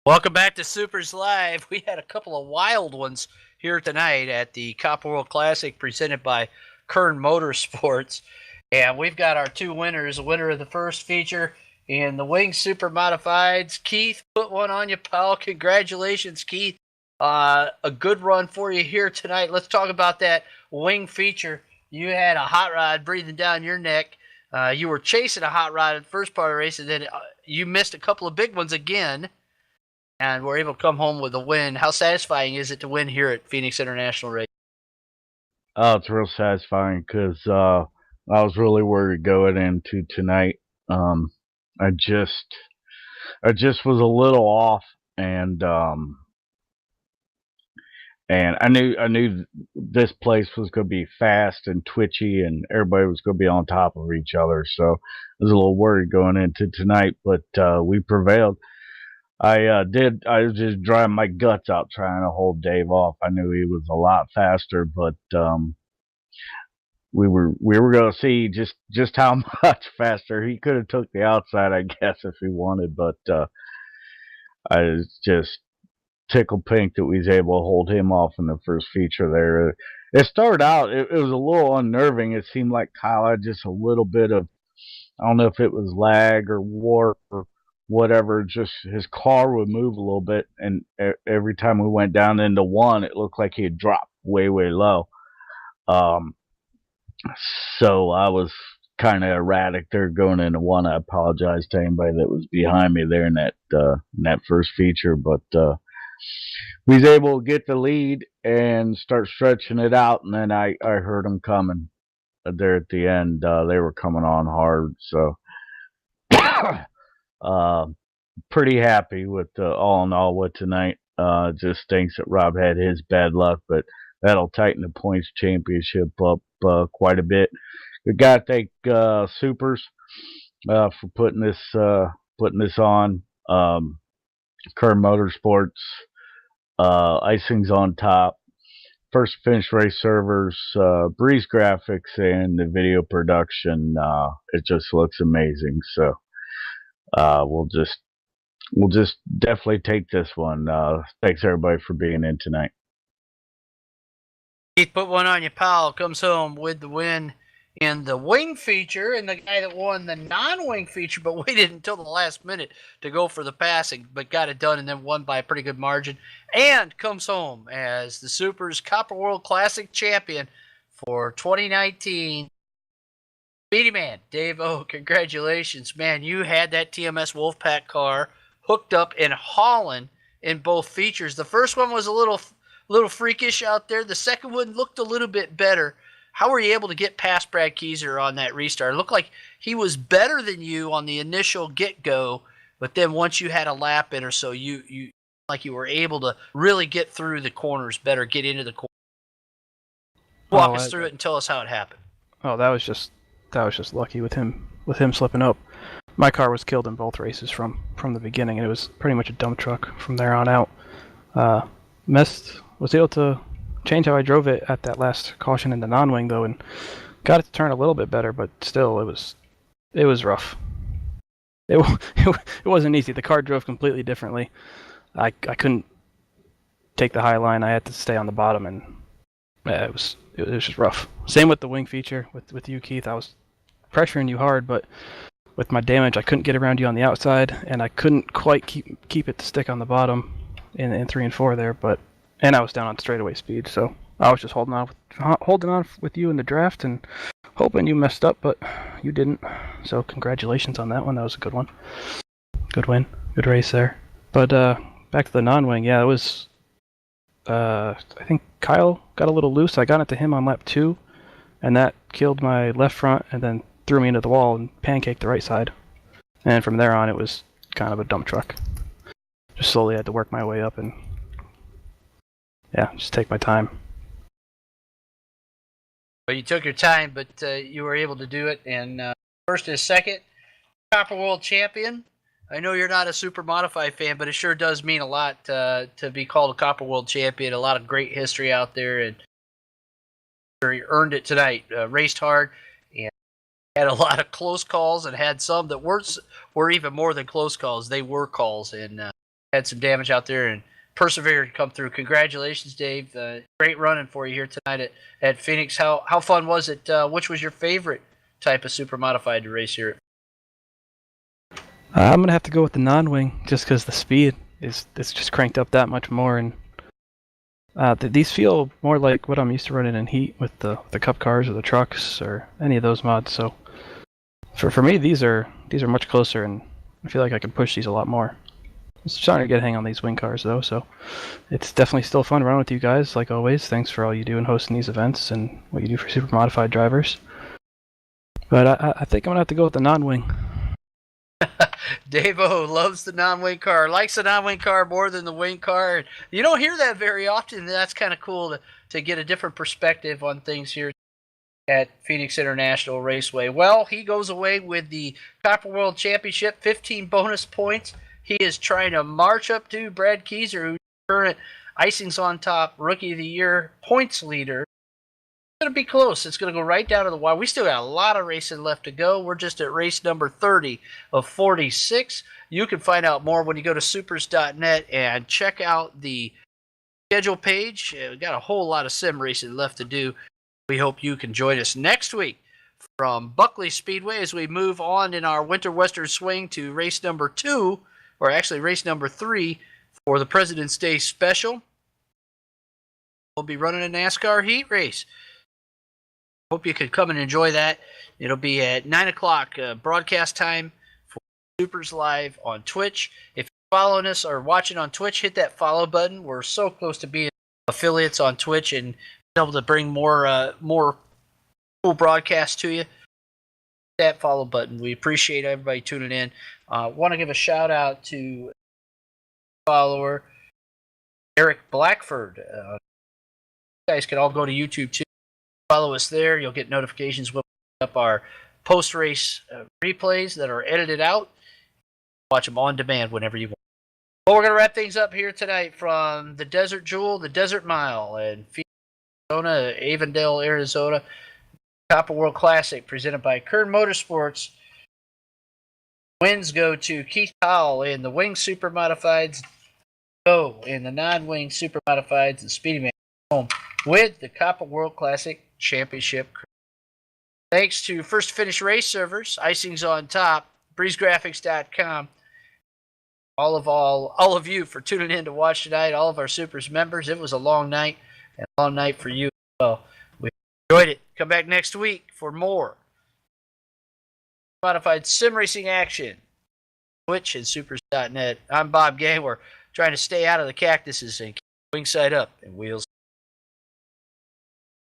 Welcome back to Supers Live. We had a couple of wild ones here tonight at the Copper World Classic presented by Kern Motorsports. And we've got our two winners, the winner of the first feature in the Wing Supermodifieds. Keith, put one on you, pal. Congratulations, Keith. A good run for you here tonight. Let's talk about that Wing feature. You had a hot rod breathing down your neck. You were chasing a hot rod at the first part of the race, and then you missed a couple of big ones again. And we're able to come home with a win. How satisfying is it to win here at Phoenix International Raceway? Oh, it's real satisfying because I was really worried going into tonight. I just was a little off, and I knew this place was going to be fast and twitchy, and everybody was going to be on top of each other. So I was a little worried going into tonight, but we prevailed. I was just driving my guts out trying to hold Dave off. I knew he was a lot faster, but we were going to see just how much faster he could have took the outside, I guess, if he wanted. But I was just tickled pink that we was able to hold him off in the first feature there. It started out, it was a little unnerving. It seemed like Kyle had just a little bit of, I don't know if it was lag or warp or whatever, just his car would move a little bit, and every time we went down into one, it looked like he had dropped way low. So I was kind of erratic there going into one. I apologize to anybody that was behind me there in that first feature, but we was able to get the lead and start stretching it out, and then I heard them coming there at the end. They were coming on hard, so pretty happy with all in all with tonight. Just stinks that Rob had his bad luck, but that'll tighten the points championship up quite a bit. We got to thank SUPRS for putting this on. Kern Motorsports, icing's on top. First Finish Race Servers, Breeze Graphics, and the video production. It just looks amazing. So we'll just definitely take this one. Thanks everybody for being in tonight. Keith, put one on you, pal. Comes home with the win in the wing feature, and the guy that won the non-wing feature but waited until the last minute to go for the passing, but got it done and then won by a pretty good margin, and comes home as the Supers Copper World Classic champion for 2019. Speedy Man, Dave O, congratulations. Man, you had that TMS Wolfpack car hooked up in Holland in both features. The first one was a little freakish out there. The second one looked a little bit better. How were you able to get past Brad Kieser on that restart? It looked like he was better than you on the initial get-go, but then once you had a lap in or so, you were able to really get through the corners better, get into the corner. Walk us through it and tell us how it happened. Oh, that was just lucky with him slipping up. My car was killed in both races from the beginning, and it was pretty much a dump truck from there on out. Was able to change how I drove it at that last caution in the non-wing though, and got it to turn a little bit better, but still it was rough. It wasn't easy. The car drove completely differently. I couldn't take the high line. I had to stay on the bottom, and it was just rough. Same with the wing feature with you, Keith. I was pressuring you hard, but with my damage, I couldn't get around you on the outside, and I couldn't quite keep it to stick on the bottom in 3 and 4 there, and I was down on straightaway speed, so I was just holding on with you in the draft and hoping you messed up, but you didn't. So congratulations on that one. That was a good one. Good win. Good race there. But back to the non-wing. Yeah, it was. I think Kyle got a little loose. I got it to him on lap 2, and that killed my left front, and then threw me into the wall and pancaked the right side. And from there on, it was kind of a dump truck. Just slowly had to work my way up and just take my time. Well, you took your time, but you were able to do it. And first and second, Copper World champion. I know you're not a Supermodified fan, but it sure does mean a lot to be called a Copper World champion. A lot of great history out there, and he earned it tonight. Raced hard and had a lot of close calls, and had some that were even more than close calls. They were calls, and had some damage out there and persevered to come through. Congratulations, Dave. Great running for you here tonight at Phoenix. How fun was it? Which was your favorite type of super modified to race here? I'm gonna have to go with the non-wing just because the speed is just cranked up that much more, and these feel more like what I'm used to running in heat with the cup cars or the trucks or any of those mods. So for me, these are much closer, and I feel like I can push these a lot more. I'm starting to get a hang on these wing cars though, so it's definitely still fun to run with you guys. Like always, thanks for all you do in hosting these events and what you do for super modified drivers. But I think I'm gonna have to go with the non-wing. Dave-O loves the non-wing car, likes the non-wing car more than the wing car. You don't hear that very often. That's kind of cool to get a different perspective on things here at Phoenix International Raceway. Well, he goes away with the Copper World Championship, 15 bonus points. He is trying to march up to Brad Keyser, who's current Icings on Top Rookie of the Year points leader. It's going to be close. It's going to go right down to the wire. We still got a lot of racing left to go. We're just at race number 30 of 46. You can find out more when you go to supers.net and check out the schedule page. We've got a whole lot of sim racing left to do. We hope you can join us next week from Buckley Speedway as we move on in our Winter Western Swing to race number 2, or actually race number 3 for the President's Day Special. We'll be running a NASCAR heat race. Hope you could come and enjoy that. It'll be at 9 o'clock broadcast time for Supers Live on Twitch. If you're following us or watching on Twitch, hit that follow button. We're so close to being affiliates on Twitch and able to bring more cool broadcasts to you. That follow button. We appreciate everybody tuning in. Want to give a shout out to follower Eric Blackford. You guys can all go to YouTube too. Follow us there. You'll get notifications when we put up our post-race replays that are edited out. Watch them on demand whenever you want. Well, we're going to wrap things up here tonight from the Desert Jewel, the Desert Mile, and Phoenix, Arizona, Avondale, Arizona. Copper World Classic presented by Kern Motorsports. Wins go to Keith Howell in the Wing Super Modifieds. Go in the non-wing Super Modifieds, and Speedy Man home with the Copper World Classic Championship. Thanks to First Finish Race Servers, Icings on Top, BreezeGraphics.com. All of you for tuning in to watch tonight. All of our Supers members. It was a long night, and a long night for you as well. We enjoyed it. Come back next week for more modified sim racing action. Twitch and supers.net. I'm Bob Gang. We're trying to stay out of the cactuses and keep wing side up and wheels